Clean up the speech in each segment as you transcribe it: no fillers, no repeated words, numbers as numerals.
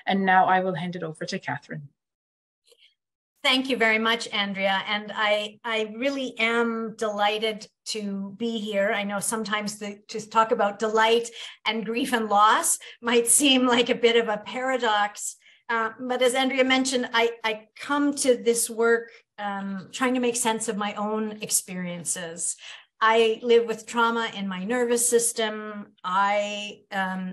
And now I will hand it over to Catherine. Thank you very much, Andrea. And I really am delighted to be here. I know sometimes to talk about delight and grief and loss might seem like a bit of a paradox. But as Andrea mentioned, I come to this work trying to make sense of my own experiences. I live with trauma in my nervous system. I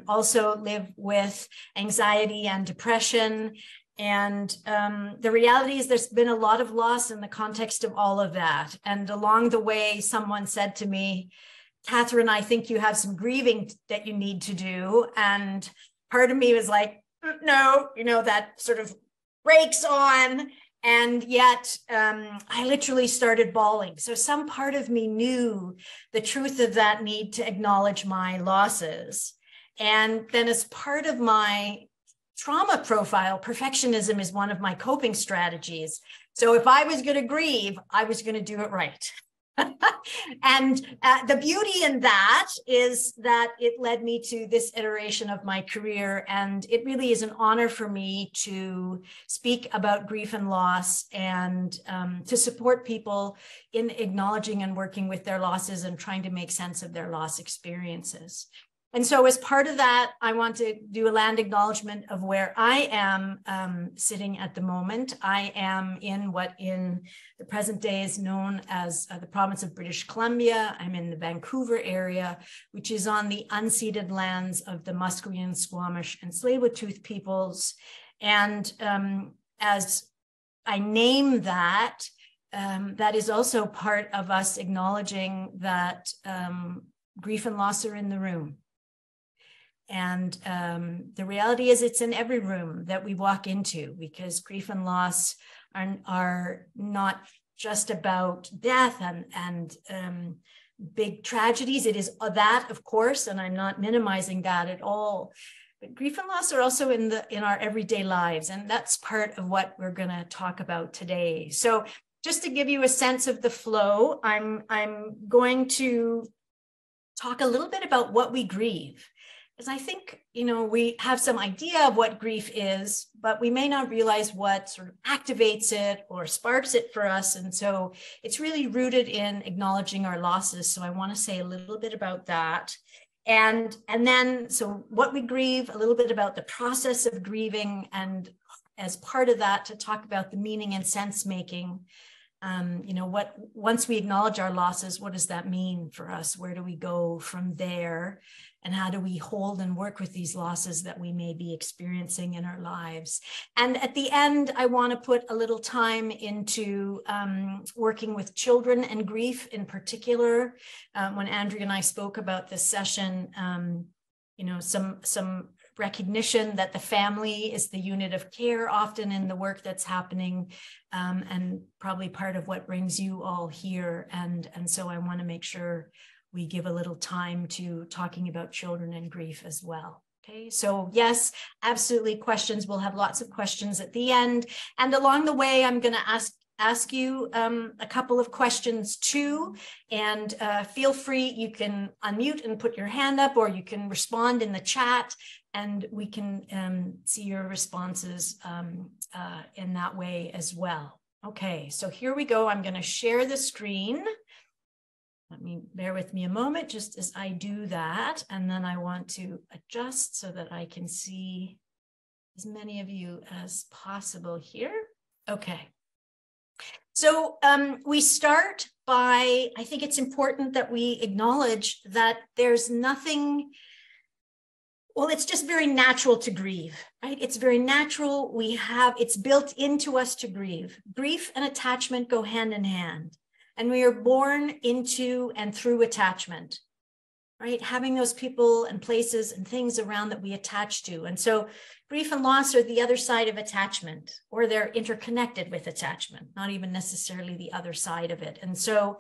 also live with anxiety and depression. And the reality is there's been a lot of loss in the context of all of that. And along the way, someone said to me, Catherine, I think you have some grieving that you need to do. And part of me was like, no, that sort of breaks on. And yet I literally started bawling. So some part of me knew the truth of that need to acknowledge my losses. And then as part of my trauma profile, perfectionism is one of my coping strategies. So if I was going to grieve, I was going to do it right. And the beauty in that is that it led me to this iteration of my career. And it really is an honor for me to speak about grief and loss and to support people in acknowledging and working with their losses and trying to make sense of their loss experiences. And so as part of that, I want to do a land acknowledgement of where I am sitting at the moment. I am in what in the present day is known as the province of British Columbia. I'm in the Vancouver area, which is on the unceded lands of the Musqueam, Squamish, and Tsleil-Waututh peoples. And as I name that, that is also part of us acknowledging that grief and loss are in the room. And the reality is it's in every room that we walk into, because grief and loss are not just about death and big tragedies. It is that, of course, and I'm not minimizing that at all. But grief and loss are also in our everyday lives, and that's part of what we're going to talk about today. So just to give you a sense of the flow, I'm going to talk a little bit about what we grieve. Because I think, we have some idea of what grief is, but we may not realize what sort of activates it or sparks it for us. And so it's really rooted in acknowledging our losses. So I want to say a little bit about that. And then, so what we grieve, a little bit about the process of grieving, and as part of that, to talk about the meaning and sense making. Once we acknowledge our losses, what does that mean for us? Where do we go from there? And how do we hold and work with these losses that we may be experiencing in our lives? And at the end, I want to put a little time into working with children and grief in particular. When Andrea and I spoke about this session, some recognition that the family is the unit of care often in the work that's happening, and probably part of what brings you all here. And so I want to make sure we give a little time to talking about children and grief as well. Okay, so yes, absolutely questions. We'll have lots of questions at the end. And along the way, I'm going to ask you a couple of questions too. And feel free, you can unmute and put your hand up, or you can respond in the chat, and we can see your responses in that way as well. Okay, so here we go. I'm going to share the screen. Let me bear with me a moment just as I do that. And then I want to adjust so that I can see as many of you as possible here. Okay. So we start by, I think it's important that we acknowledge that there's nothing, well, it's just very natural to grieve, right? It's very natural. It's built into us to grieve. Grief and attachment go hand in hand. And we are born into and through attachment, right? Having those people and places and things around that we attach to. And so grief and loss are the other side of attachment, or they're interconnected with attachment, not even necessarily the other side of it. And so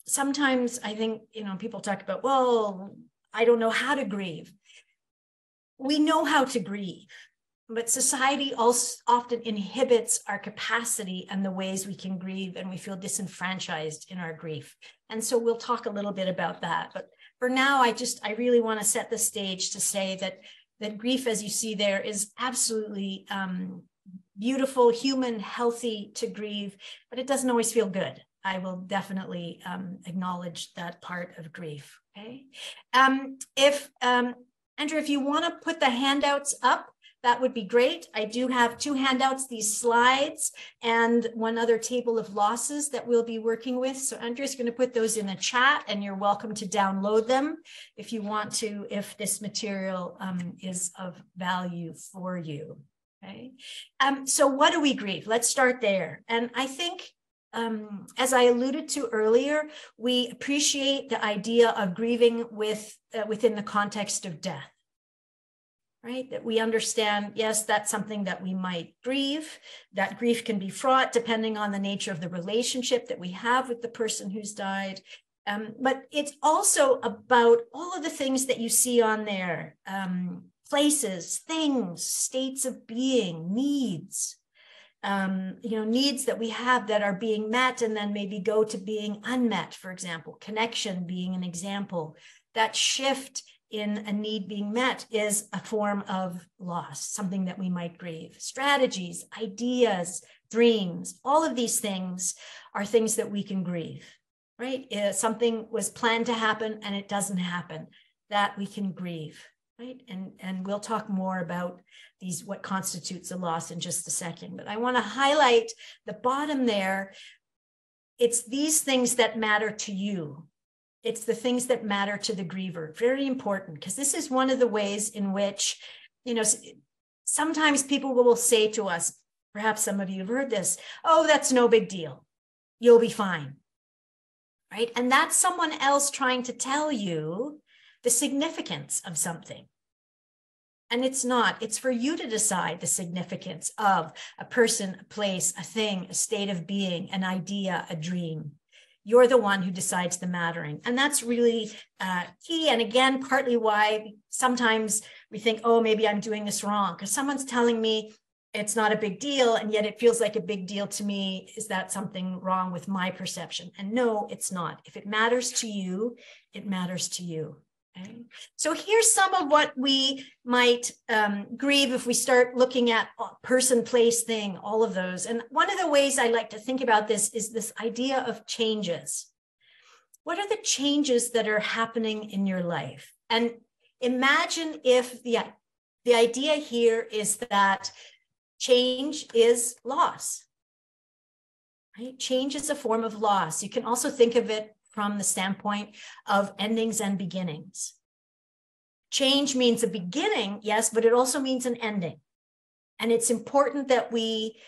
sometimes I think, people talk about, well, I don't know how to grieve. We know how to grieve. But society also often inhibits our capacity and the ways we can grieve, and we feel disenfranchised in our grief. And so we'll talk a little bit about that. But for now, I really want to set the stage to say that that grief, as you see there, is absolutely beautiful, human, healthy to grieve, but it doesn't always feel good. I will definitely acknowledge that part of grief. Okay. Andrew, if you want to put the handouts up, that would be great. I do have 2 handouts, these slides, and one other table of losses that we'll be working with. So Andrew's going to put those in the chat, and you're welcome to download them if you want to, if this material is of value for you. Okay. So what do we grieve? Let's start there. And I think, as I alluded to earlier, we appreciate the idea of grieving within the context of death. Right? That we understand, yes, that's something that we might grieve. That grief can be fraught depending on the nature of the relationship that we have with the person who's died. But it's also about all of the things that you see on there, places, things, states of being, needs, needs that we have that are being met and then maybe go to being unmet, for example, connection being an example. That shift in a need being met is a form of loss, something that we might grieve. Strategies, ideas, dreams, all of these things are things that we can grieve, right? If something was planned to happen and it doesn't happen, that we can grieve, right? And we'll talk more about what constitutes a loss in just a second. But I want to highlight the bottom there. It's these things that matter to you. It's the things that matter to the griever. Very important, because this is one of the ways in which, sometimes people will say to us, perhaps some of you have heard this, oh, that's no big deal. You'll be fine, right? And that's someone else trying to tell you the significance of something. And it's not. It's for you to decide the significance of a person, a place, a thing, a state of being, an idea, a dream. You're the one who decides the mattering. And that's really key. And again, partly why sometimes we think, oh, maybe I'm doing this wrong because someone's telling me it's not a big deal. And yet it feels like a big deal to me. Is that something wrong with my perception? And no, it's not. If it matters to you, it matters to you. Okay. So here's some of what we might grieve if we start looking at person, place, thing, all of those. And one of the ways I like to think about this is this idea of changes. What are the changes that are happening in your life? And imagine if the idea here is that change is loss. Right? Change is a form of loss. You can also think of it from the standpoint of endings and beginnings. Change means a beginning, yes, but it also means an ending. And it's important that we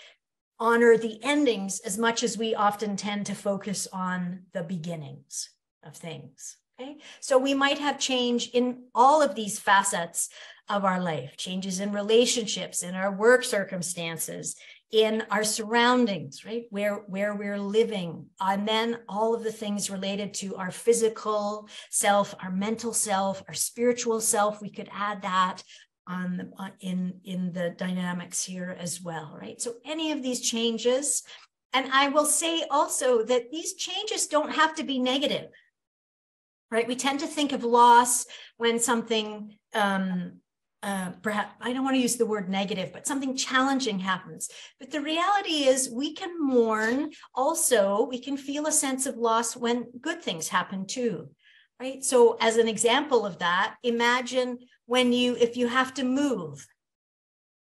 honor the endings as much as we often tend to focus on the beginnings of things. Okay? So we might have change in all of these facets of our life, changes in relationships, in our work circumstances, in our surroundings, right? Where we're living, and then all of the things related to our physical self, our mental self, our spiritual self. We could add that in the dynamics here as well, right? So any of these changes, and I will say also that these changes don't have to be negative, right? We tend to think of loss when something perhaps, I don't want to use the word negative, but something challenging happens. But the reality is we can mourn also, we can feel a sense of loss when good things happen too, right? So as an example of that, imagine if you have to move,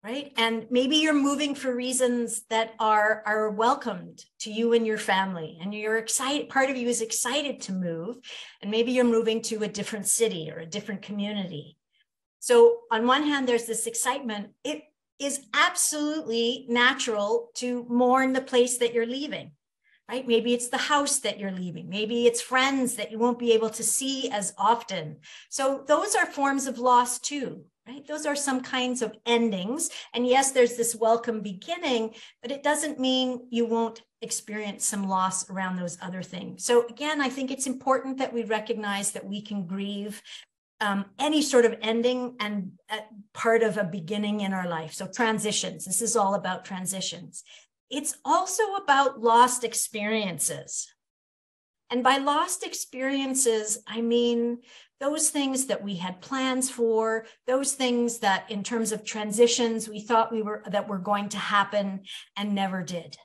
right? And maybe you're moving for reasons that are welcomed to you and your family, and you're excited, part of you is excited to move, and maybe you're moving to a different city or a different community. So on one hand, there's this excitement. It is absolutely natural to mourn the place that you're leaving, right? Maybe it's the house that you're leaving. Maybe it's friends that you won't be able to see as often. So those are forms of loss too, right? Those are some kinds of endings. And yes, there's this welcome beginning, but it doesn't mean you won't experience some loss around those other things. So again, I think it's important that we recognize that we can grieve any sort of ending and part of a beginning in our life. So transitions, this is all about transitions. It's also about lost experiences. And by lost experiences, I mean those things that we had plans for, those things that in terms of transitions, we thought that were going to happen and never did.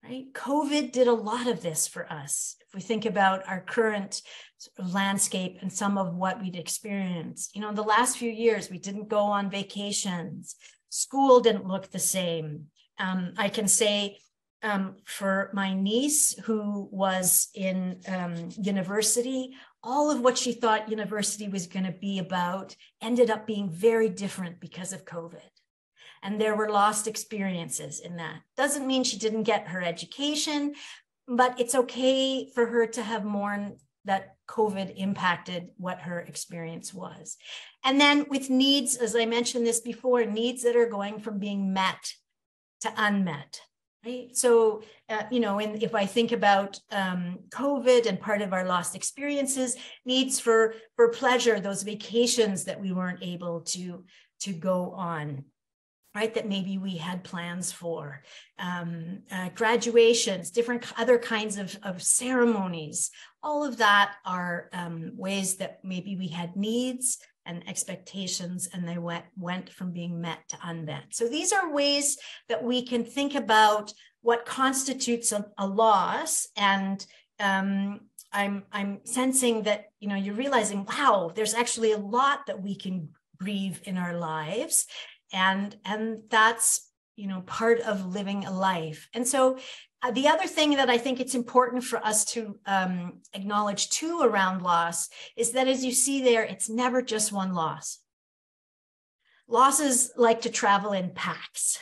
Right? COVID did a lot of this for us. If we think about our current sort of landscape and some of what we'd experienced, in the last few years, we didn't go on vacations. School didn't look the same. I can say for my niece who was in university, all of what she thought university was going to be about ended up being very different because of COVID. And there were lost experiences in that. Doesn't mean she didn't get her education, but it's okay for her to have mourned that COVID impacted what her experience was. And then with needs, as I mentioned this before, needs that are going from being met to unmet. Right? So, if I think about COVID and part of our lost experiences, needs for pleasure, those vacations that we weren't able to go on, right? That maybe we had plans for, graduations, different other kinds of ceremonies. All of that are ways that maybe we had needs and expectations, and they went from being met to unmet. So these are ways that we can think about what constitutes a loss. And I'm sensing that you're realizing, wow, there's actually a lot that we can grieve in our lives, and that's part of living a life. And so the other thing that I think it's important for us to acknowledge too around loss is that, as you see there, it's never just one loss. Losses like to travel in packs,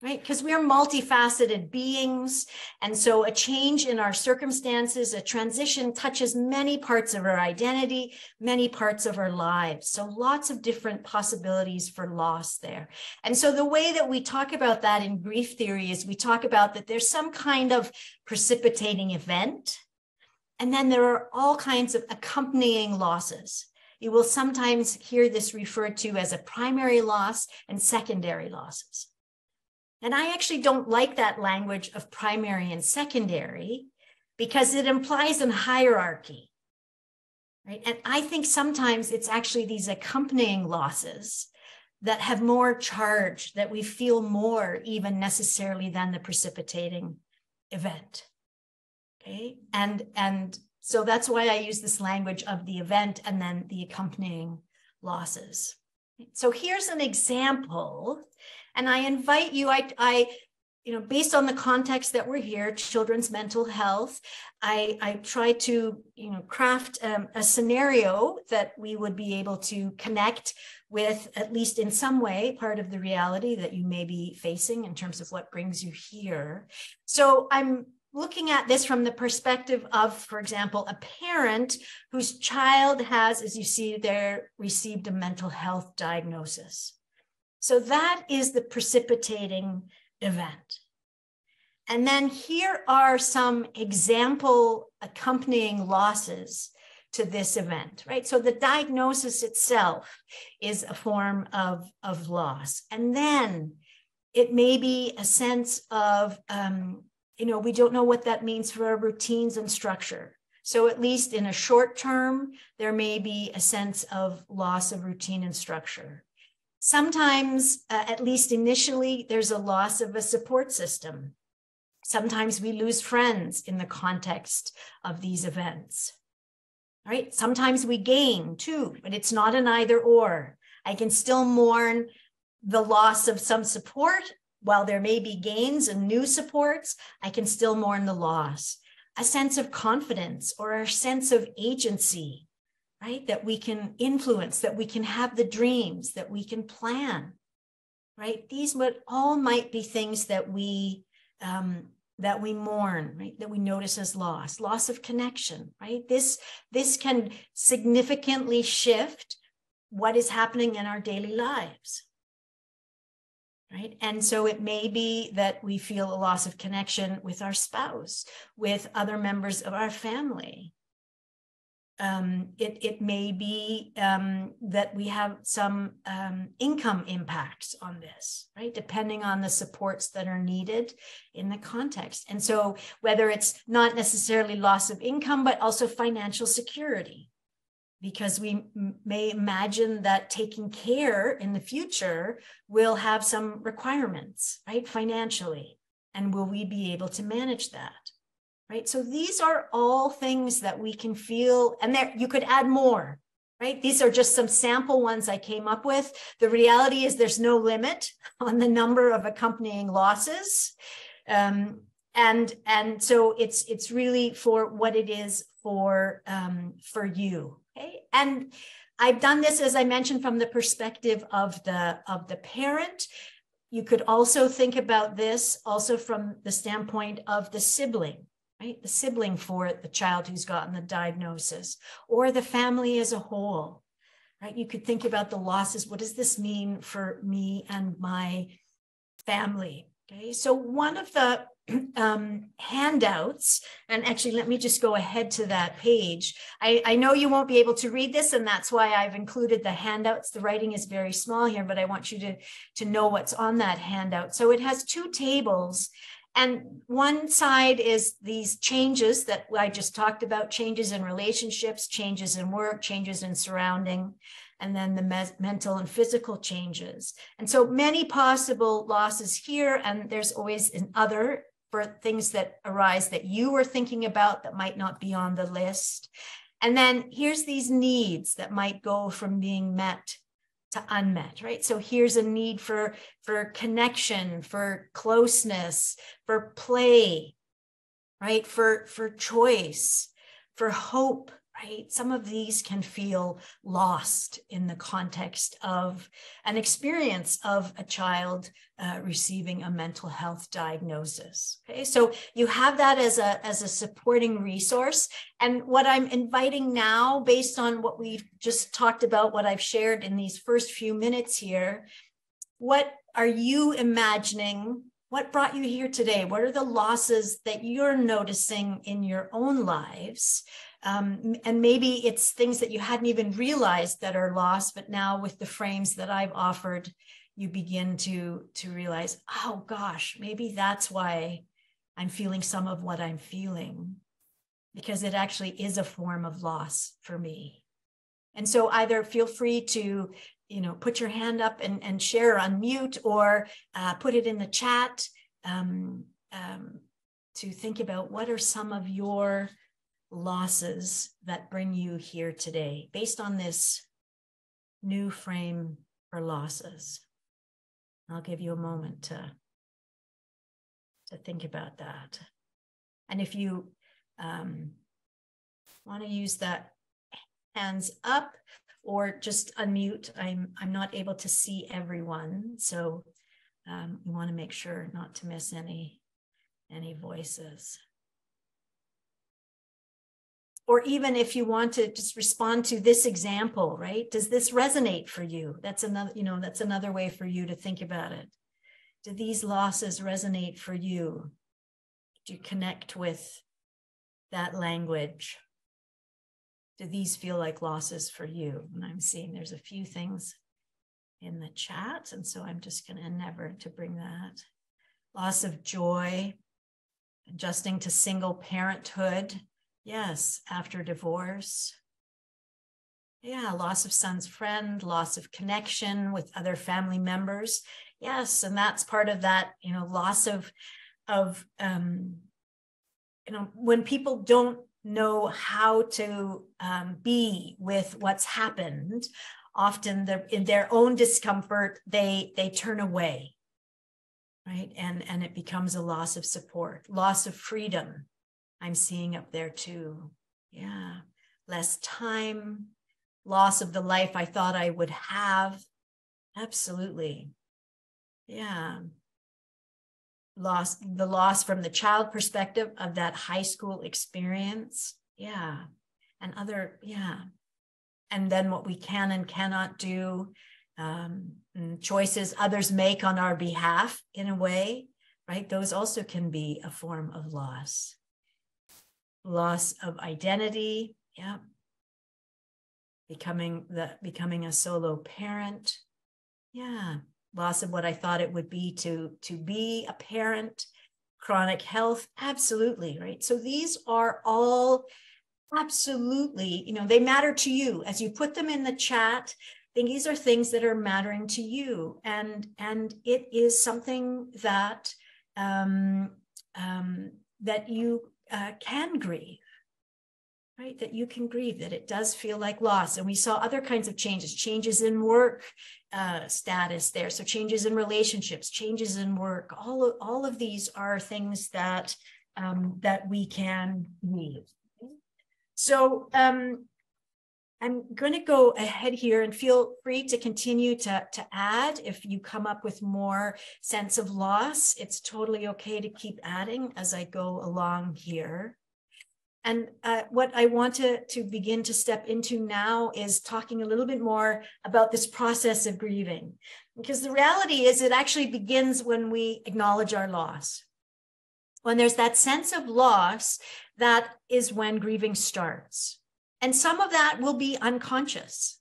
right? Because we are multifaceted beings. And so a change in our circumstances, a transition touches many parts of our identity, many parts of our lives. So lots of different possibilities for loss there. And so the way that we talk about that in grief theory is we talk about that there's some kind of precipitating event, and then there are all kinds of accompanying losses. You will sometimes hear this referred to as a primary loss and secondary losses. And I actually don't like that language of primary and secondary because it implies a hierarchy, right? And I think sometimes it's actually these accompanying losses that have more charge, that we feel more even necessarily than the precipitating event, okay? And so that's why I use this language of the event and then the accompanying losses. So here's an example. And I invite you, based on the context that we're here, children's mental health, I try to, craft a scenario that we would be able to connect with, at least in some way, part of the reality that you may be facing in terms of what brings you here. So I'm looking at this from the perspective of, for example, a parent whose child has, as you see there, received a mental health diagnosis. So that is the precipitating event. And then here are some example accompanying losses to this event, right? So the diagnosis itself is a form of loss. And then it may be a sense of, we don't know what that means for our routines and structure. So at least in a short term, there may be a sense of loss of routine and structure. Sometimes, at least initially, there's a loss of a support system. Sometimes we lose friends in the context of these events, right? Sometimes we gain too, but it's not an either or. I can still mourn the loss of some support. While there may be gains and new supports, I can still mourn the loss. A sense of confidence or a sense of agency, right? That we can influence, that we can have the dreams, that we can plan, right? These might be things that we mourn, right? That we notice as loss of connection, right? This can significantly shift what is happening in our daily lives, right? And so it may be that we feel a loss of connection with our spouse, with other members of our family. it may be that we have some income impacts on this, right? Depending on the supports that are needed in the context. And so whether it's not necessarily loss of income, but also financial security, because we may imagine that taking care in the future will have some requirements, right? Financially. And will we be able to manage that? Right. So these are all things that we can feel, and there you could add more, right? These are just some sample ones I came up with. The reality is there's no limit on the number of accompanying losses. And so it's really for what it is for you. Okay. And I've done this, as I mentioned, from the perspective of the parent. You could also think about this also from the standpoint of the sibling. Right? The sibling for the child who's gotten the diagnosis, or the family as a whole, right? You could think about the losses. What does this mean for me and my family? Okay, so one of the handouts, and actually let me just go ahead to that page. I know you won't be able to read this, and that's why I've included the handouts. The writing is very small here, but I want you to know what's on that handout. So it has two tables. And one side is these changes that I just talked about, changes in relationships, changes in work, changes in surrounding, and then the mental and physical changes. And so many possible losses here, and there's always an other for things that arise that you were thinking about that might not be on the list. And then here's these needs that might go from being met to unmet, right? So here's a need for connection, for closeness, for play, right? For choice, for hope, right? Some of these can feel lost in the context of an experience of a child receiving a mental health diagnosis. Okay, so you have that as a supporting resource. And what I'm inviting now, based on what we've just talked about, what I've shared in these first few minutes here, what are you imagining? What brought you here today? What are the losses that you're noticing in your own lives? And maybe it's things that you hadn't even realized that are lost, but now with the frames that I've offered, you begin to realize, oh gosh, maybe that's why I'm feeling some of what I'm feeling, because it actually is a form of loss for me. And so either feel free to, put your hand up and share, unmute, or put it in the chat to think about what are some of your losses that bring you here today based on this new frame for losses. I'll give you a moment to think about that. And if you want to use that hands up or just unmute, I'm not able to see everyone, so we want to make sure not to miss any voices. Or even if you want to just respond to this example, right? Does this resonate for you? That's another, that's another way for you to think about it. Do these losses resonate for you? Do you connect with that language? Do these feel like losses for you? And I'm seeing there's a few things in the chat, and so I'm just going to endeavor to bring that. Loss of joy, adjusting to single parenthood. Yes, after divorce. Yeah, loss of son's friend, loss of connection with other family members. Yes, and that's part of that, loss of when people don't know how to be with what's happened, often in their own discomfort, they turn away, right? And it becomes a loss of support, loss of freedom. I'm seeing up there too. Yeah. Less time, loss of the life I thought I would have. Absolutely. Yeah. The loss from the child perspective of that high school experience. Yeah. And and then what we can and cannot do, choices others make on our behalf in a way, right? Those also can be a form of loss. Loss of identity, yeah. becoming a solo parent. Yeah, loss of what I thought it would be to be a parent, chronic health, absolutely, right? So these are all absolutely, they matter to you. As you put them in the chat, I think these are things that are mattering to you, and it is something that that you can grieve. Right, that you can grieve, that it does feel like loss. And we saw other kinds of changes in work status there. So changes in relationships, changes in work, all of these are things that, that we can grieve. So I'm going to go ahead here, and feel free to continue to add if you come up with more sense of loss. It's totally okay to keep adding as I go along here. And what I want to begin to step into now is talking a little bit more about this process of grieving, because the reality is it actually begins when we acknowledge our loss. When there's that sense of loss, that is when grieving starts. And some of that will be unconscious,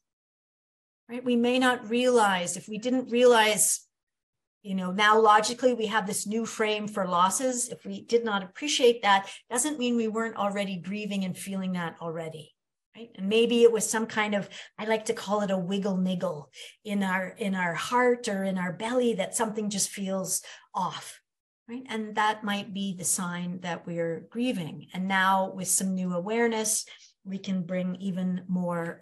right? We may not realize, if we didn't realize, now logically we have this new frame for losses. If we did not appreciate that, doesn't mean we weren't already grieving and feeling that already, right? And maybe it was some kind of, I like to call it a wiggle niggle in our heart or in our belly, that something just feels off, right? And that might be the sign that we're grieving. And now with some new awareness, we can bring even more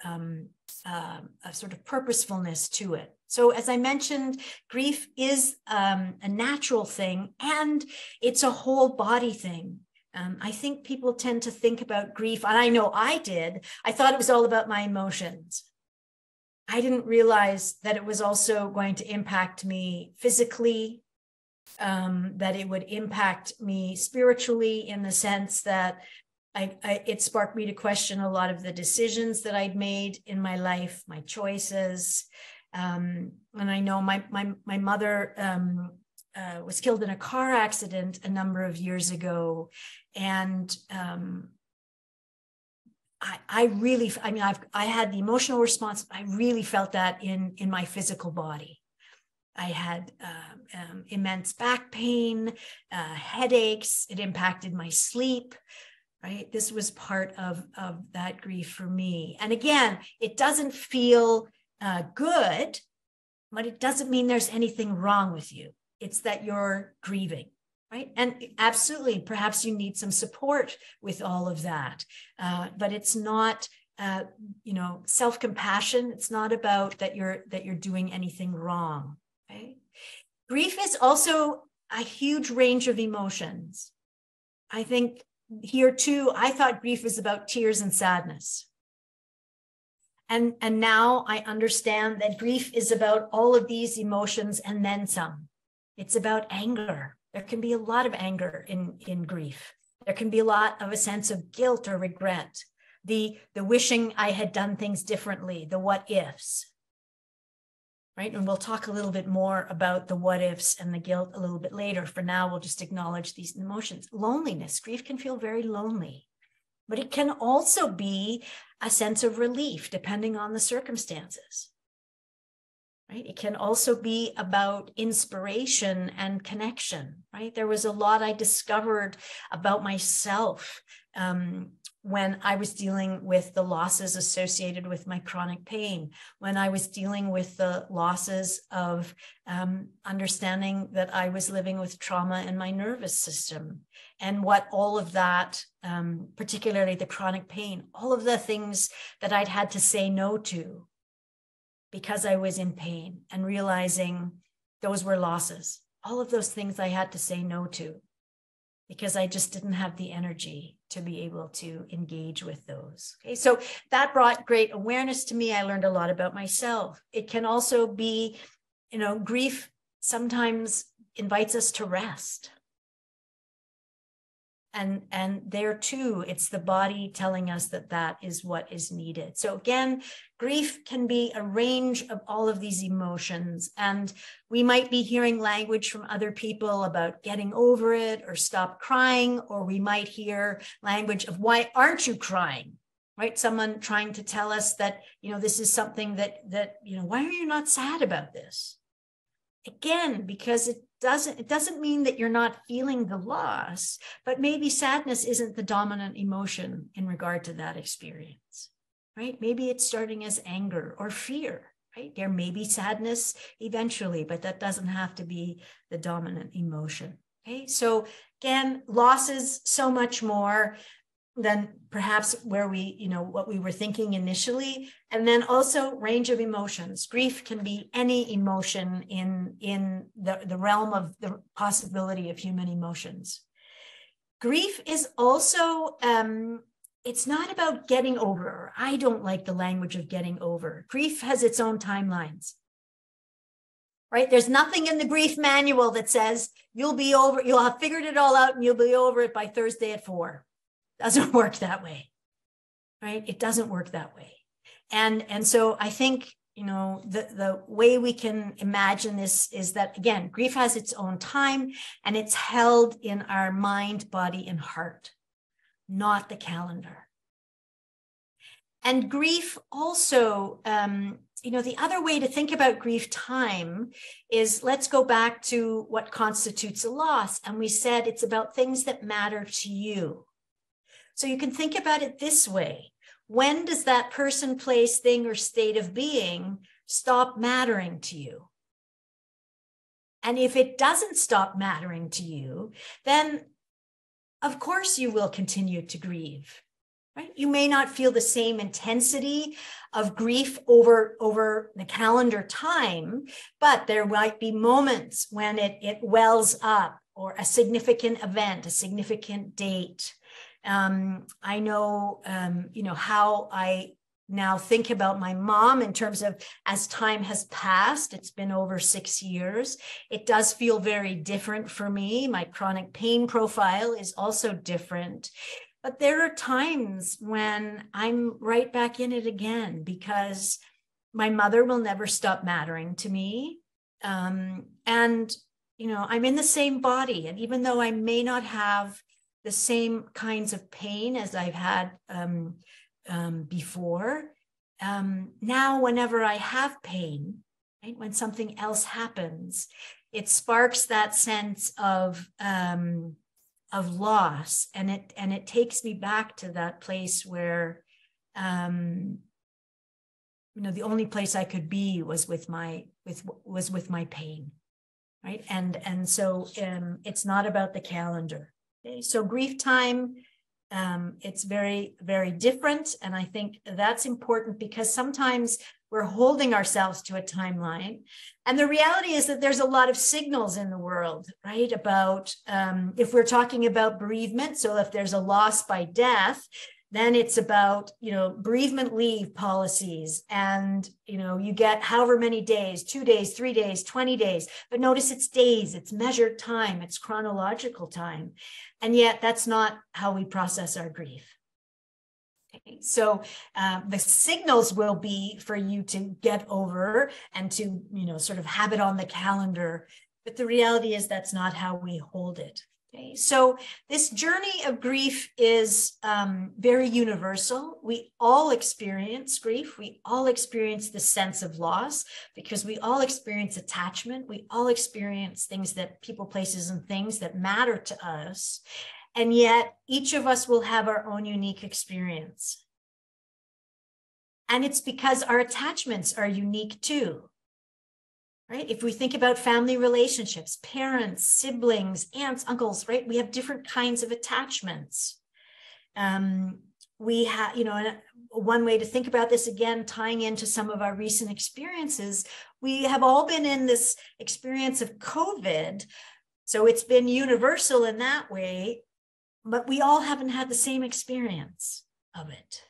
a sort of purposefulness to it. So as I mentioned, grief is a natural thing, and it's a whole body thing. I think people tend to think about grief, and I know I did. I thought it was all about my emotions. I didn't realize that it was also going to impact me physically, that it would impact me spiritually, in the sense that it sparked me to question a lot of the decisions that I'd made in my life, my choices. And I know my mother was killed in a car accident a number of years ago. And I had the emotional response. I really felt that in my physical body. I had immense back pain, headaches. It impacted my sleep. Right? This was part of that grief for me. And again, it doesn't feel good, but it doesn't mean there's anything wrong with you. It's that you're grieving, right? And absolutely, perhaps you need some support with all of that. But it's not, self-compassion. It's not about that you're doing anything wrong. Okay? Grief is also a huge range of emotions. I think here too, I thought grief was about tears and sadness. And now I understand that grief is about all of these emotions and then some. It's about anger. There can be a lot of anger in grief. There can be a lot of a sense of guilt or regret, the wishing I had done things differently, the what ifs. Right? And we'll talk a little bit more about the what ifs and the guilt a little bit later. For now, we'll just acknowledge these emotions. Loneliness, grief can feel very lonely, but it can also be a sense of relief depending on the circumstances. Right? It can also be about inspiration and connection, right? There was a lot I discovered about myself when I was dealing with the losses associated with my chronic pain, when I was dealing with the losses of understanding that I was living with trauma in my nervous system, and what all of that, particularly the chronic pain, all of the things that I'd had to say no to because I was in pain, and realizing those were losses. All of those things I had to say no to because I just didn't have the energy to be able to engage with those. Okay, so that brought great awareness to me. I learned a lot about myself. It can also be, grief sometimes invites us to rest. And there too, it's the body telling us that that is what is needed. So again, grief can be a range of all of these emotions. And we might be hearing language from other people about getting over it or stop crying, or we might hear language of, why aren't you crying? right? Someone trying to tell us that, this is something that, why are you not sad about this? Again, because it doesn't mean that you're not feeling the loss, but maybe sadness isn't the dominant emotion in regard to that experience, right? Maybe it's starting as anger or fear, right? There may be sadness eventually, but that doesn't have to be the dominant emotion. Okay, so again, loss is so much more than perhaps where we, what we were thinking initially. And then also range of emotions. Grief can be any emotion in the realm of the possibility of human emotions. Grief is also, it's not about getting over. I don't like the language of getting over. Grief has its own timelines. Right? There's nothing in the grief manual that says you'll have figured it all out and you'll be over it by Thursday at 4. Doesn't work that way, right? It doesn't work that way. And so I think, the way we can imagine this is that, again, grief has its own time and it's held in our mind, body, and heart, not the calendar. And grief also, the other way to think about grief time is, let's go back to what constitutes a loss. And we said it's about things that matter to you. So you can think about it this way. When does that person, place, thing, or state of being stop mattering to you? And if it doesn't stop mattering to you, then of course you will continue to grieve, right? You may not feel the same intensity of grief over the calendar time, but there might be moments when it wells up, or a significant event, a significant date. I know, how I now think about my mom in terms of, as time has passed, it's been over 6 years. It does feel very different for me. My chronic pain profile is also different. But there are times when I'm right back in it again, because my mother will never stop mattering to me. And, I'm in the same body. And even though I may not have the same kinds of pain as I've had before, now whenever I have pain, right, when something else happens, it sparks that sense of loss, and it takes me back to that place where the only place I could be was with my pain, right? And so it's not about the calendar. Okay? So grief time, it's very, very different. And I think that's important, because sometimes we're holding ourselves to a timeline. And the reality is that there's a lot of signals in the world, right? About if we're talking about bereavement, so if there's a loss by death, then it's about, bereavement leave policies. And, you get however many days, 2 days, 3 days, 20 days. But notice it's days, it's measured time, it's chronological time. And yet that's not how we process our grief. Okay. So the signals will be for you to get over and to, sort of have it on the calendar. But the reality is that's not how we hold it. Okay. So this journey of grief is very universal. We all experience grief. We all experience the sense of loss, because we all experience attachment. We all experience things, that people, places, and things that matter to us. And yet each of us will have our own unique experience. And it's because our attachments are unique too. Right? If we think about family relationships, parents, siblings, aunts, uncles, right? We have different kinds of attachments. We have, one way to think about this, again, tying into some of our recent experiences, we have all been in this experience of COVID. So it's been universal in that way, but we all haven't had the same experience of it.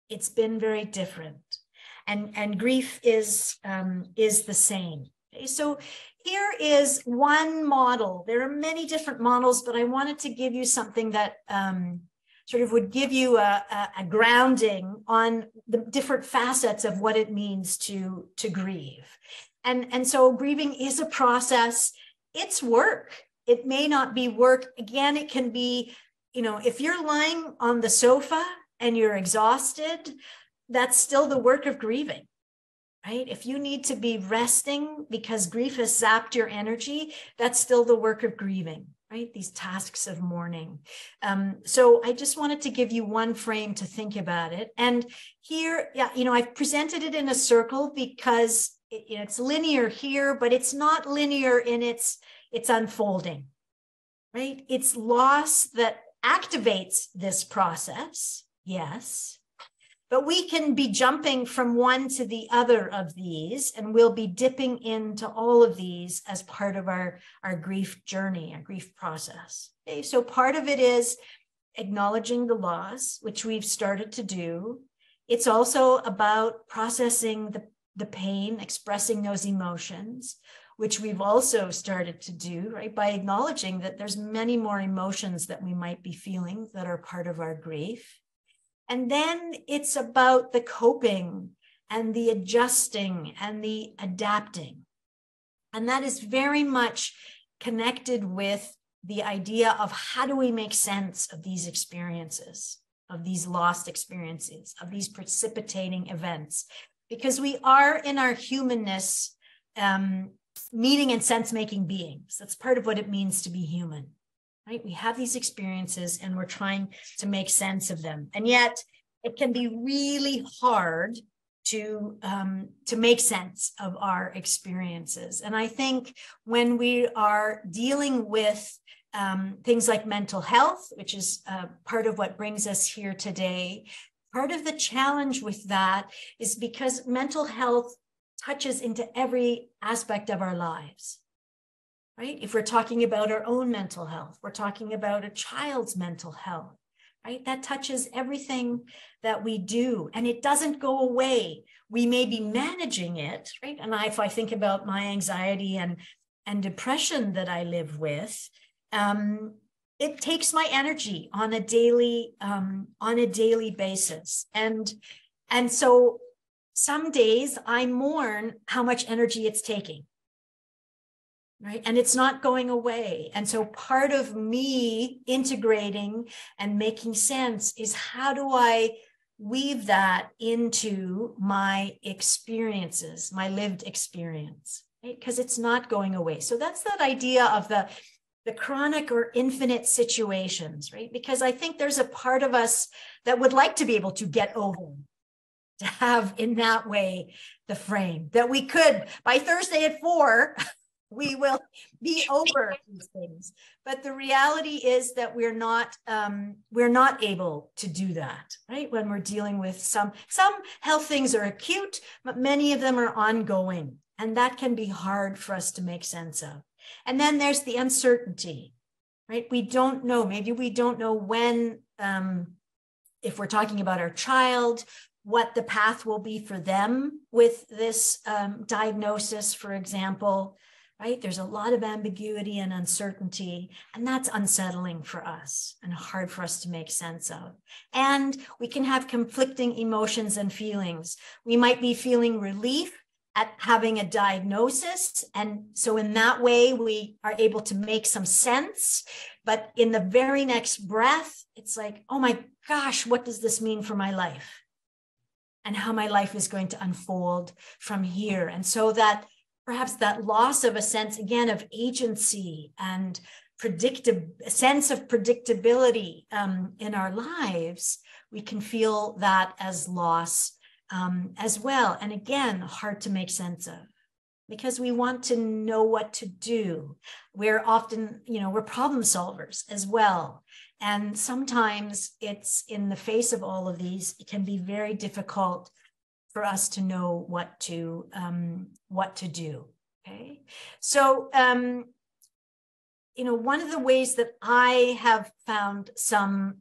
It's been very different. And grief is the same. Okay, so here is one model. There are many different models, but I wanted to give you something that sort of would give you a grounding on the different facets of what it means to grieve. And so grieving is a process. It's work. It may not be work. Again, it can be, if you're lying on the sofa and you're exhausted, that's still the work of grieving, right? If you need to be resting because grief has zapped your energy, that's still the work of grieving, right? These tasks of mourning. So I just wanted to give you one frame to think about it. And here, yeah, I've presented it in a circle because it's linear here, but it's not linear in its unfolding, right? It's loss that activates this process, yes, but we can be jumping from one to the other of these, and we'll be dipping into all of these as part of our grief journey, our grief process. Okay, so part of it is acknowledging the loss, which we've started to do. It's also about processing the pain, expressing those emotions, which we've also started to do, right? By acknowledging that there's many more emotions that we might be feeling that are part of our grief. And then it's about the coping and the adjusting and the adapting. And that is very much connected with the idea of how do we make sense of these experiences, of these lost experiences, of these precipitating events, because we are in our humanness, meaning and sense-making beings. That's part of what it means to be human. Right? We have these experiences and we're trying to make sense of them. And yet it can be really hard to make sense of our experiences. And I think when we are dealing with things like mental health, which is part of what brings us here today, part of the challenge with that is because mental health touches into every aspect of our lives. Right? If we're talking about our own mental health, we're talking about a child's mental health, right? That touches everything that we do, and it doesn't go away. We may be managing it, right? And if I think about my anxiety and depression that I live with, it takes my energy on a daily basis. And so some days I mourn how much energy it's taking. Right. And it's not going away. And so part of me integrating and making sense is how do I weave that into my experiences, my lived experience, right? Because it's not going away. So that's that idea of the chronic or infinite situations, right? Because I think there's a part of us that would like to be able to get over, to have in that way the frame that we could by Thursday at 4. We will be over these things, but the reality is that we're not able to do that, right? When we're dealing with some health things are acute, but many of them are ongoing, and that can be hard for us to make sense of. And then there's the uncertainty, right? We don't know. Maybe we don't know when, if we're talking about our child, what the path will be for them with this diagnosis, for example. Right? There's a lot of ambiguity and uncertainty, and that's unsettling for us and hard for us to make sense of. And we can have conflicting emotions and feelings. We might be feeling relief at having a diagnosis, and so in that way, we are able to make some sense. But in the very next breath, it's like, oh my gosh, what does this mean for my life? And how my life is going to unfold from here. And so that perhaps that loss of a sense, again, of agency and sense of predictability in our lives, we can feel that as loss as well. And again, hard to make sense of because we want to know what to do. We're often, we're problem solvers as well. And sometimes it's in the face of all of these, it can be very difficult for us to know what to do. Okay, so one of the ways that I have found some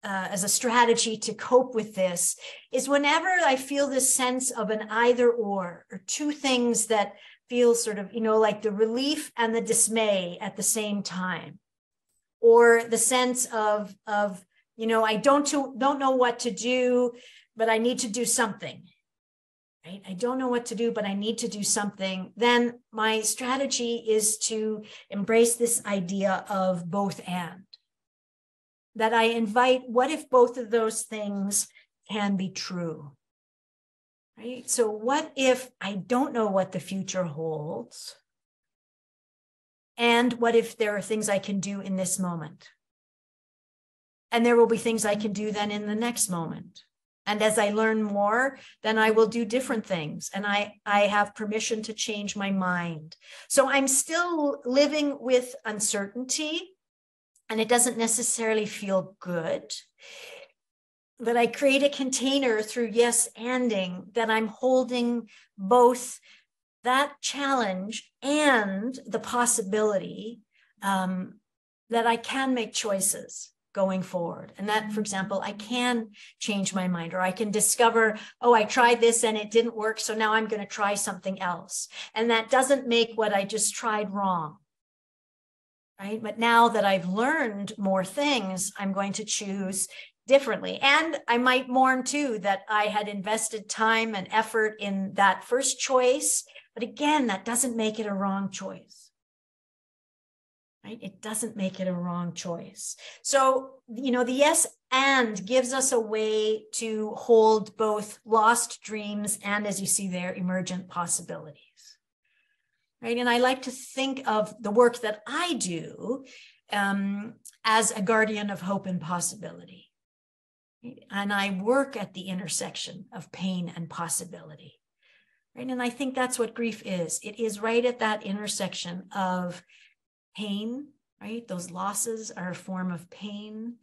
as a strategy to cope with this is whenever I feel this sense of an either or two things that feel sort of like the relief and the dismay at the same time, or the sense of I don't know what to do, but I need to do something. Right? I don't know what to do, but I need to do something. Then my strategy is to embrace this idea of both and. that I invite, what if both of those things can be true? Right? So what if I don't know what the future holds? And what if there are things I can do in this moment? And there will be things I can do then in the next moment. And as I learn more, then I will do different things. And I have permission to change my mind. So I'm still living with uncertainty, and it doesn't necessarily feel good. But I create a container through yes-anding that I'm holding both that challenge and the possibility that I can make choices going forward. And that, for example, I can change my mind, or I can discover, oh, I tried this and it didn't work, so now I'm going to try something else. And that doesn't make what I just tried wrong. Right? But now that I've learned more things, I'm going to choose differently. And I might mourn too that I had invested time and effort in that first choice. But again, that doesn't make it a wrong choice. Right? It doesn't make it a wrong choice. So, the yes and gives us a way to hold both lost dreams and, as you see there, emergent possibilities. Right? And I like to think of the work that I do as a guardian of hope and possibility. Right? And I work at the intersection of pain and possibility. Right? And I think that's what grief is. It is right at that intersection of pain, right? Those losses are a form of pain,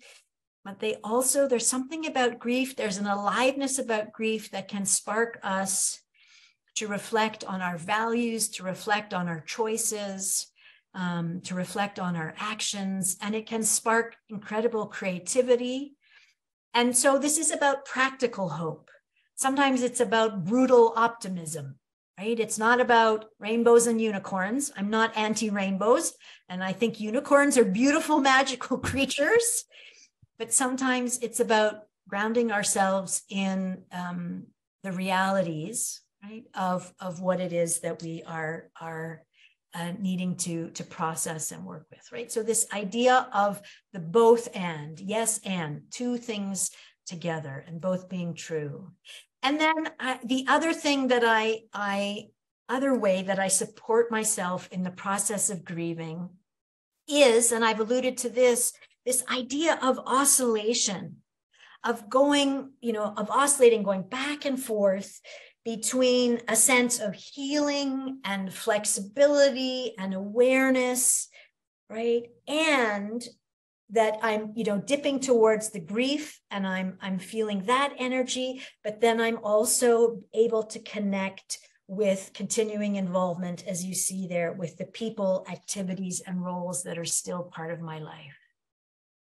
but there's something about grief. There's an aliveness about grief that can spark us to reflect on our values, to reflect on our choices, to reflect on our actions, and it can spark incredible creativity. And so this is about practical hope. Sometimes it's about brutal optimism. Right? It's not about rainbows and unicorns. I'm not anti-rainbows. And I think unicorns are beautiful, magical creatures. But sometimes it's about grounding ourselves in the realities, right, of what it is that we are needing to process and work with. Right? So this idea of the both and, yes and, two things together and both being true. And then the other thing that other way that I support myself in the process of grieving is, and I've alluded to this idea of oscillation, of oscillating, going back and forth between a sense of healing and flexibility and awareness, right? And that I'm, dipping towards the grief, and I'm feeling that energy, but then I'm also able to connect with continuing involvement, as you see there, with the people, activities, and roles that are still part of my life.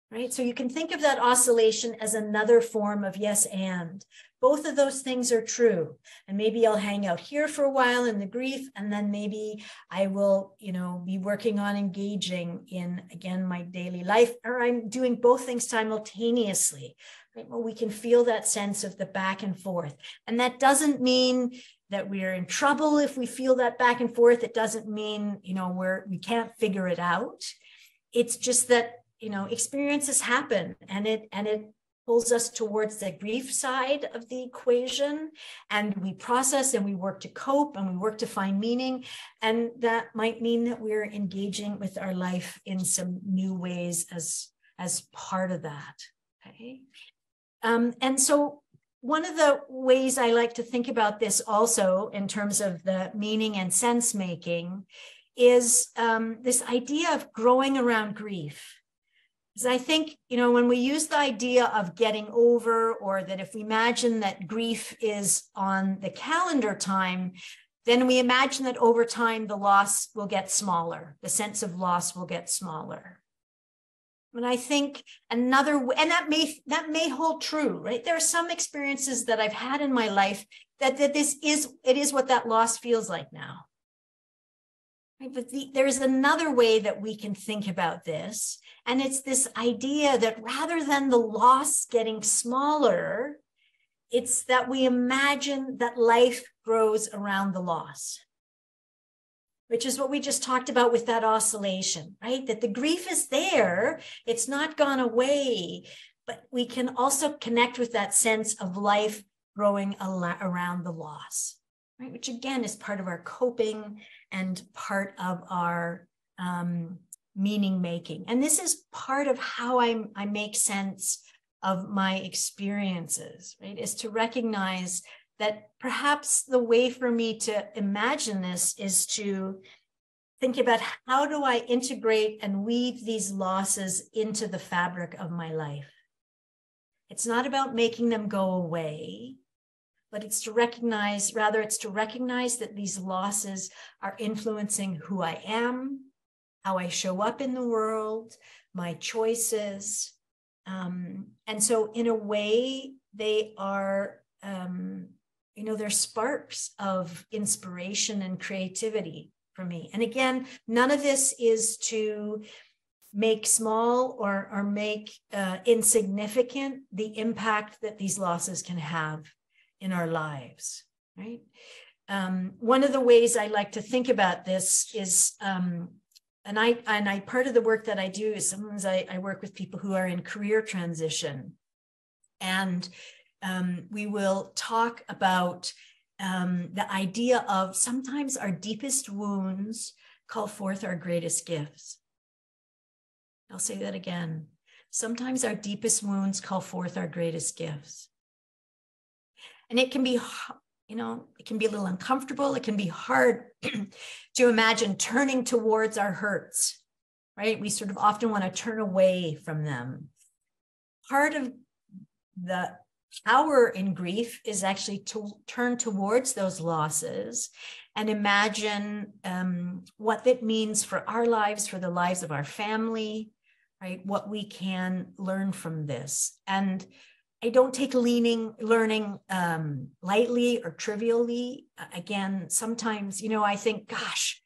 Right? So you can think of that oscillation as another form of yes and. Both of those things are true. And maybe I'll hang out here for a while in the grief, and then maybe I will, be working on engaging in, again, my daily life, or I'm doing both things simultaneously. Right? Well, we can feel that sense of the back and forth. And that doesn't mean that we're in trouble if we feel that back and forth. It doesn't mean, we can't figure it out. It's just that, experiences happen, and it pulls us towards the grief side of the equation, and we process and we work to cope and we work to find meaning. And that might mean that we're engaging with our life in some new ways as part of that. Okay. And so one of the ways I like to think about this also in terms of the meaning and sense making is this idea of growing around grief. Because I think, when we use the idea of getting over, or that if we imagine that grief is on the calendar time, then we imagine that over time, the loss will get smaller. The sense of loss will get smaller. And I think another way, and that may hold true, right? There are some experiences that I've had in my life that it is what that loss feels like now. Right? But there's another way that we can think about this. And it's this idea that rather than the loss getting smaller, it's that we imagine that life grows around the loss. which is what we just talked about with that oscillation, right? That the grief is there, it's not gone away, but we can also connect with that sense of life growing around the loss, right? Which again is part of our coping and part of our meaning making. And this is part of how I make sense of my experiences, right? Is to recognize that perhaps the way for me to imagine this is to think about how do I integrate and weave these losses into the fabric of my life. It's not about making them go away, but it's to recognize that these losses are influencing who I am, how I show up in the world, my choices. And so in a way, they are, they're sparks of inspiration and creativity for me. And again, none of this is to make small or make insignificant the impact that these losses can have in our lives, right? One of the ways I like to think about this is, and I part of the work that I do is sometimes I work with people who are in career transition, and we will talk about the idea of sometimes our deepest wounds call forth our greatest gifts. I'll say that again. Sometimes our deepest wounds call forth our greatest gifts. And it can be, it can be a little uncomfortable. It can be hard to imagine turning towards our hurts, right? We sort of often want to turn away from them. Part of the power in grief is actually to turn towards those losses and imagine what that means for our lives, for the lives of our family, right? What we can learn from this. And I don't take learning lightly or trivially. Again, sometimes, I think, gosh,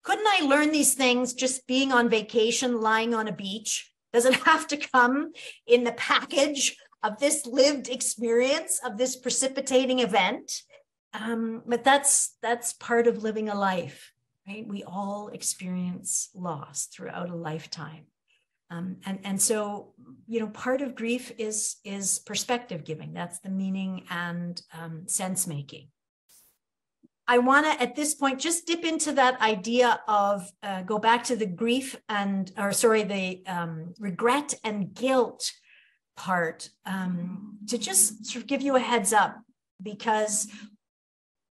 couldn't I learn these things just being on vacation, lying on a beach? Does it have to come in the package of this lived experience, of this precipitating event? But that's part of living a life, right? We all experience loss throughout a lifetime. And so, part of grief is perspective giving. That's the meaning and sense making. I want to, at this point, just dip into that idea of go back to the grief the regret and guilt part to just sort of give you a heads up, because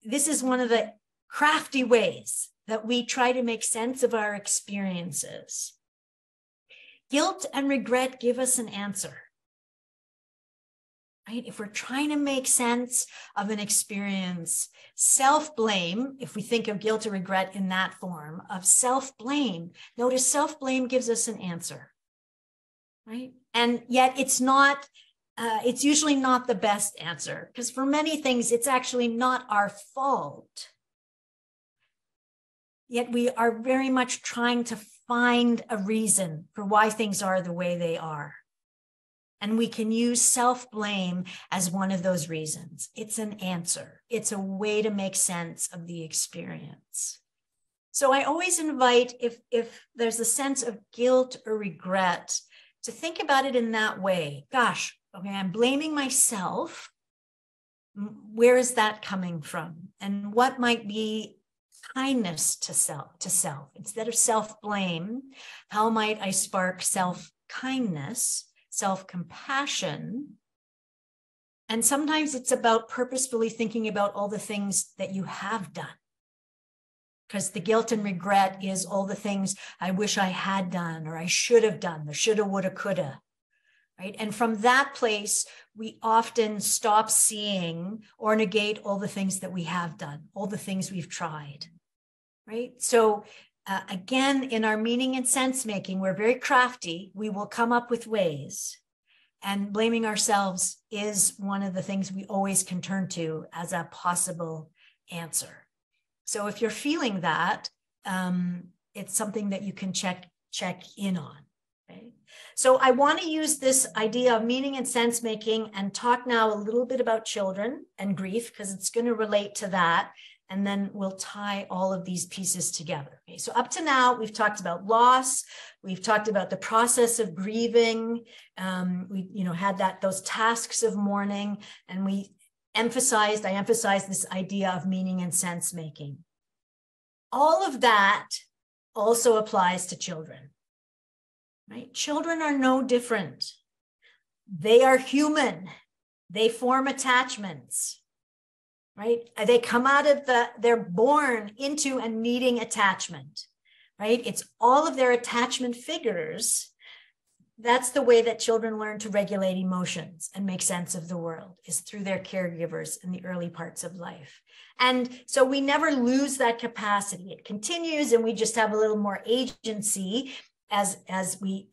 this is one of the crafty ways that we try to make sense of our experiences. Guilt and regret give us an answer, right? If we're trying to make sense of an experience, self-blame, if we think of guilt or regret in that form of self-blame, notice self-blame gives us an answer, right? And yet it's usually not the best answer, because for many things, it's actually not our fault. Yet we are very much trying to find a reason for why things are the way they are. And we can use self-blame as one of those reasons. It's an answer. It's a way to make sense of the experience. So I always invite, if there's a sense of guilt or regret, to think about it in that way. Gosh, okay, I'm blaming myself. Where is that coming from? And what might be kindness to self? Instead of self-blame, how might I spark self-kindness, self-compassion? And sometimes it's about purposefully thinking about all the things that you have done. Because the guilt and regret is all the things I wish I had done, or I should have done, the shoulda, woulda, coulda, right? And from that place, we often stop seeing or negate all the things that we have done, all the things we've tried, right? So again, in our meaning and sense making, we're very crafty. We will come up with ways. And blaming ourselves is one of the things we always can turn to as a possible answer. So if you're feeling that, it's something that you can check in on. Okay? So I want to use this idea of meaning and sense making and talk now a little bit about children and grief, because it's going to relate to that. and then we'll tie all of these pieces together. Okay, so up to now, we've talked about loss. We've talked about the process of grieving. We, had those tasks of mourning, and I emphasized this idea of meaning and sense making. All of that also applies to children, right? Children are no different. They are human. They form attachments, right? They come out of they're born into and needing attachment, right? It's all of their attachment figures. That's the way that children learn to regulate emotions and make sense of the world, is through their caregivers in the early parts of life. And so we never lose that capacity. It continues, and we just have a little more agency as we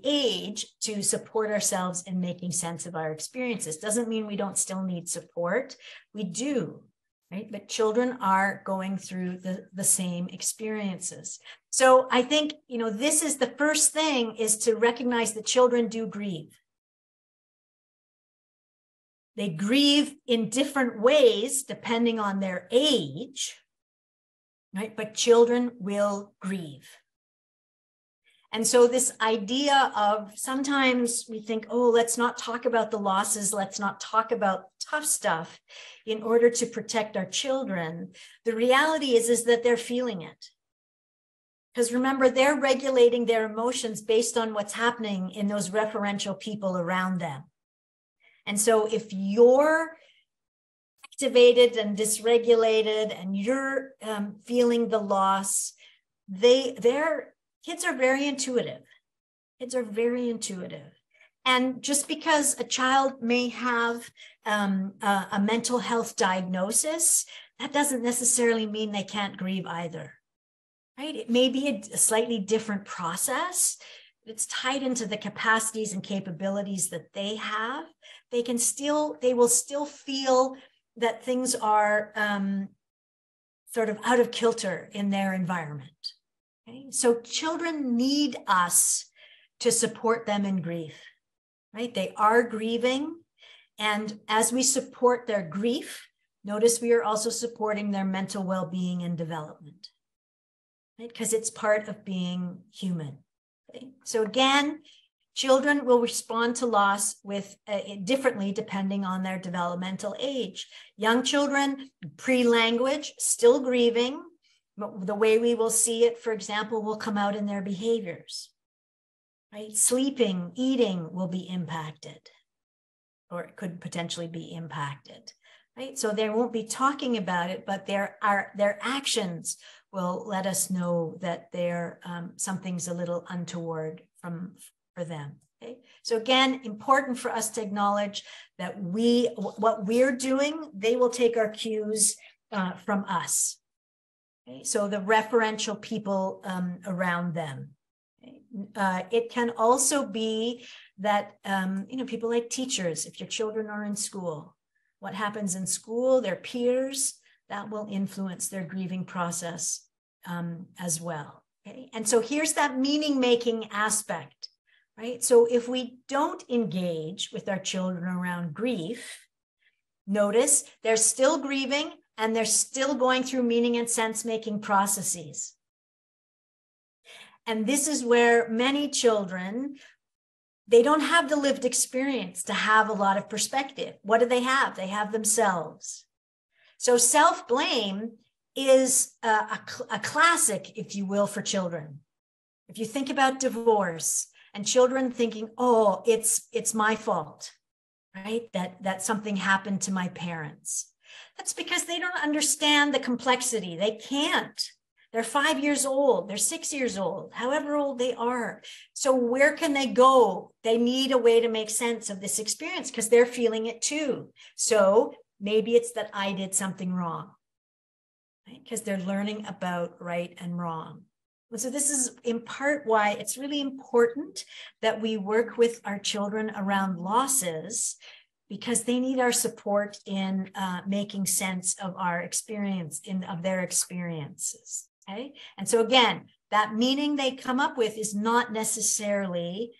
age to support ourselves in making sense of our experiences. Doesn't mean we don't still need support. We do, right? But children are going through the same experiences. So I think, this is the first thing, is to recognize that children do grieve. They grieve in different ways depending on their age, right? But children will grieve. And so this idea of, sometimes we think, oh, let's not talk about the losses, let's not talk about tough stuff in order to protect our children. The reality is that they're feeling it. Because remember, they're regulating their emotions based on what's happening in those referential people around them. And so if you're activated and dysregulated and you're feeling the loss, kids are very intuitive. Kids are very intuitive. And just because a child may have a mental health diagnosis, that doesn't necessarily mean they can't grieve either, right? It may be a slightly different process. It's tied into the capacities and capabilities that they have. They will still feel that things are sort of out of kilter in their environment. Okay? So children need us to support them in grief, right? They are grieving. And as we support their grief, notice we are also supporting their mental well-being and development, right? Because it's part of being human. Okay? So again, children will respond to loss differently depending on their developmental age. Young children, pre-language, still grieving. The way we will see it, for example, will come out in their behaviors, right? Sleeping, eating will be impacted, or it could potentially be impacted, right? So they won't be talking about it, but their actions will let us know that something's a little untoward for them. Okay? So again, important for us to acknowledge that what we're doing, they will take our cues from us. Okay, so the referential people around them. Okay. It can also be that, people like teachers, if your children are in school, what happens in school, their peers, that will influence their grieving process as well. Okay. And so here's that meaning-making aspect, right? So if we don't engage with our children around grief, notice they're still grieving, and they're still going through meaning and sense-making processes. And this is where many children, they don't have the lived experience to have a lot of perspective. What do they have? They have themselves. So self-blame is a classic, if you will, for children. If you think about divorce and children thinking, oh, it's my fault, right? That something happened to my parents. That's because they don't understand the complexity. They can't. They're 5 years old. They're 6 years old, however old they are. So where can they go? They need a way to make sense of this experience because they're feeling it too. So maybe it's that I did something wrong, right? Because they're learning about right and wrong. And so this is in part why it's really important that we work with our children around losses, because they need our support in making sense of our experience, of their experiences, okay? And so again, that meaning they come up with is not necessarily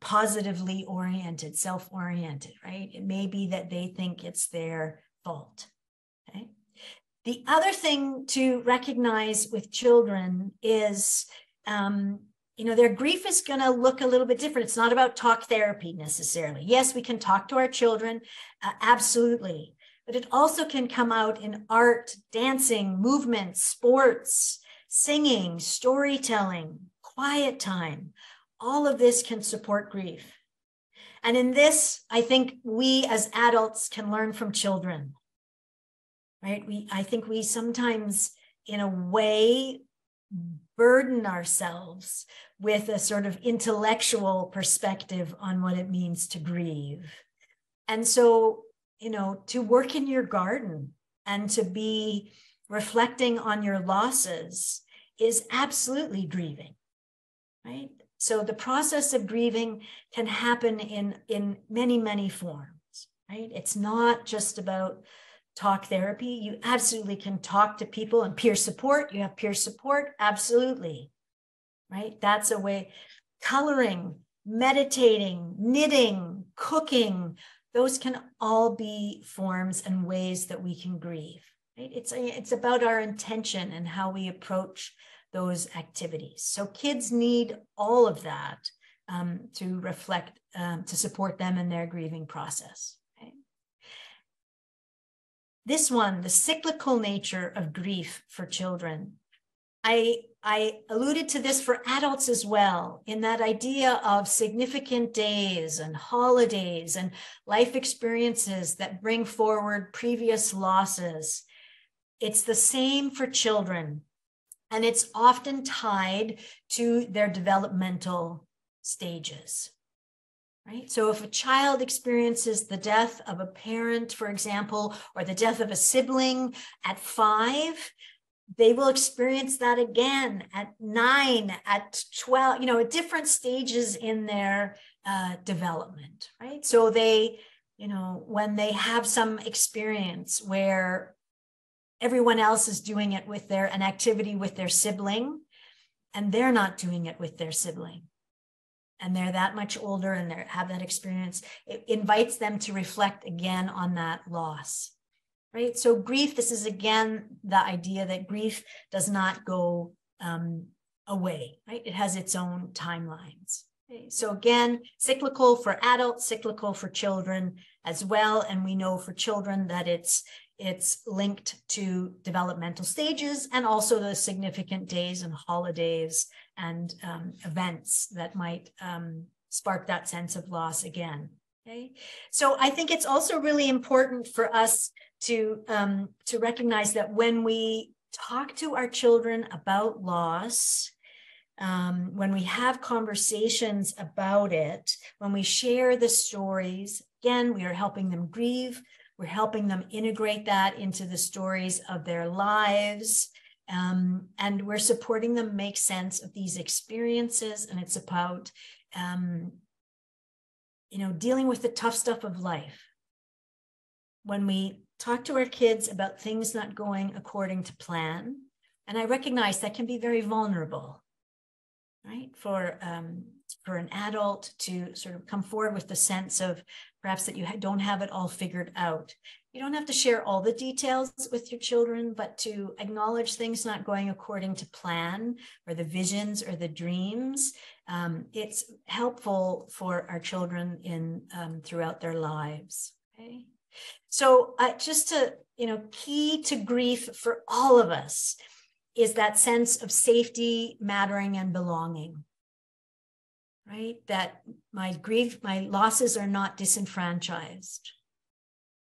positively oriented, self-oriented, right? It may be that they think it's their fault, okay? The other thing to recognize with children is, their grief is going to look a little bit different. It's not about talk therapy necessarily. Yes, we can talk to our children, absolutely. But it also can come out in art, dancing, movement, sports, singing, storytelling, quiet time. All of this can support grief. And in this, I think we as adults can learn from children, right? I think we sometimes, in a way, burden ourselves with a sort of intellectual perspective on what it means to grieve. And so, to work in your garden and to be reflecting on your losses is absolutely grieving, right? So the process of grieving can happen in many, many forms, right? It's not just about talk therapy. You absolutely can talk to people, and peer support. You have peer support, absolutely, right? That's a way. Coloring, meditating, knitting, cooking, those can all be forms and ways that we can grieve, right? It's about our intention and how we approach those activities. So kids need all of that to reflect, to support them in their grieving process. Okay? This one, the cyclical nature of grief for children. I alluded to this for adults as well, in that idea of significant days and holidays and life experiences that bring forward previous losses. It's the same for children, and it's often tied to their developmental stages, right? So if a child experiences the death of a parent, for example, or the death of a sibling at 5, they will experience that again at 9, at 12, at different stages in their development, right? So they, when they have some experience where everyone else is doing it with an activity with their sibling, and they're not doing it with their sibling, and they're that much older and they have that experience, it invites them to reflect again on that loss. Right? So grief, this is again the idea that grief does not go away, right? It has its own timelines. Okay? So again, cyclical for adults, cyclical for children as well. And we know for children that it's linked to developmental stages and also the significant days and holidays and events that might spark that sense of loss again. Okay? So I think it's also really important for us to recognize that when we talk to our children about loss, when we have conversations about it, when we share the stories, again, we are helping them grieve. We're helping them integrate that into the stories of their lives. And we're supporting them make sense of these experiences. And it's about, dealing with the tough stuff of life. When we talk to our kids about things not going according to plan, and I recognize that can be very vulnerable, right? For an adult to sort of come forward with the sense of perhaps that you don't have it all figured out. You don't have to share all the details with your children, but to acknowledge things not going according to plan, or the visions or the dreams. It's helpful for our children throughout their lives. Okay. So just to, key to grief for all of us is that sense of safety, mattering, and belonging, right? That my losses are not disenfranchised.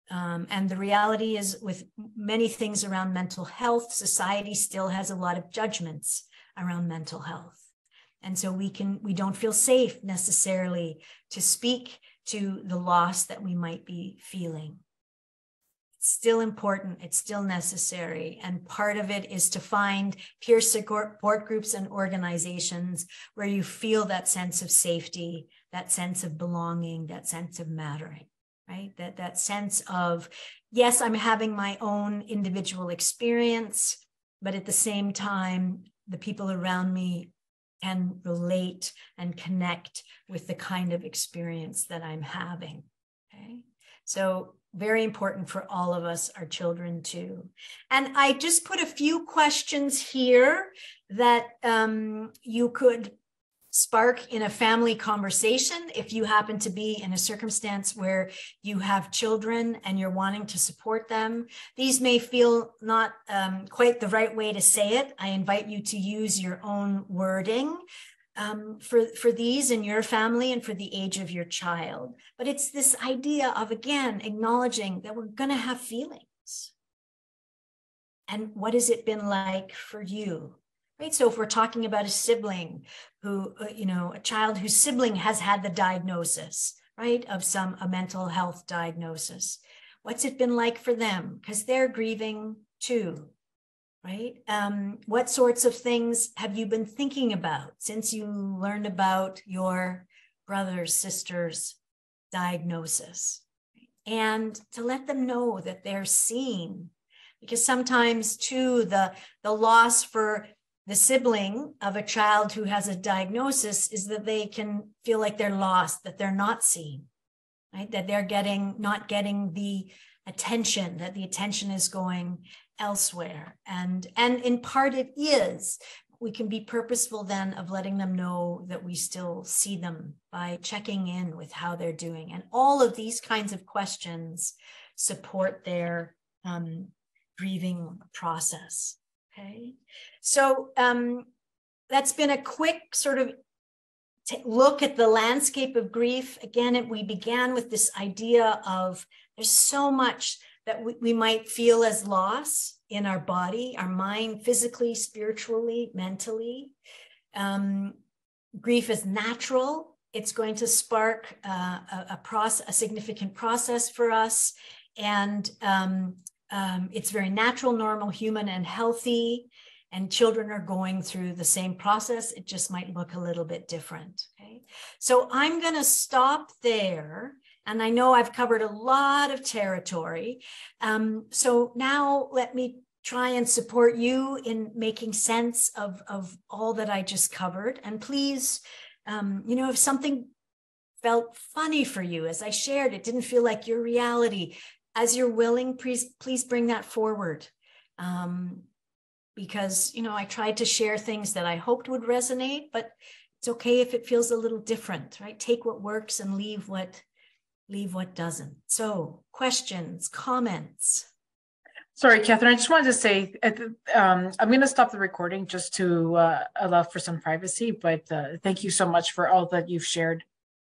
And the reality is, with many things around mental health, society still has a lot of judgments around mental health. And so we don't feel safe necessarily to speak to the loss that we might be feeling. It's still important, it's still necessary. And part of it is to find peer support groups and organizations where you feel that sense of safety, that sense of belonging, that sense of mattering, right? That sense of, yes, I'm having my own individual experience, but at the same time, the people around me can relate and connect with the kind of experience that I'm having, okay? So very important for all of us, our children too. And I just put a few questions here that you could spark in a family conversation if you happen to be in a circumstance where you have children and you're wanting to support them. These may feel not quite the right way to say it. I invite you to use your own wording for these in your family and for the age of your child. But it's this idea of, again, acknowledging that we're going to have feelings. And what has it been like for you? Right. So if we're talking about a sibling who, a child whose sibling has had the diagnosis, right, of a mental health diagnosis, what's it been like for them? Because they're grieving too, right? What sorts of things have you been thinking about since you learned about your brother's, sister's diagnosis? And to let them know that they're seen, because sometimes too, the loss for the sibling of a child who has a diagnosis is that they can feel like they're lost, that they're not seen, right? That they're not getting the attention, that the attention is going elsewhere. And in part it is. We can be purposeful then of letting them know that we still see them by checking in with how they're doing. And all of these kinds of questions support their grieving process. Okay, so that's been a quick sort of look at the landscape of grief. Again, we began with this idea of there's so much that we might feel as loss in our body, our mind, physically, spiritually, mentally. Grief is natural. It's going to spark a significant process for us. And it's very natural, normal, human, and healthy. And children are going through the same process. It just might look a little bit different. Okay, so I'm going to stop there. And I know I've covered a lot of territory. So now let me try and support you in making sense of all that I just covered. And please, if something felt funny for you as I shared, it didn't feel like your reality, as you're willing, please bring that forward. Because, I tried to share things that I hoped would resonate, but it's okay if it feels a little different, right? Take what works and leave what doesn't. So questions, comments? Sorry, Catherine, I just wanted to say, I'm going to stop the recording just to allow for some privacy, but thank you so much for all that you've shared.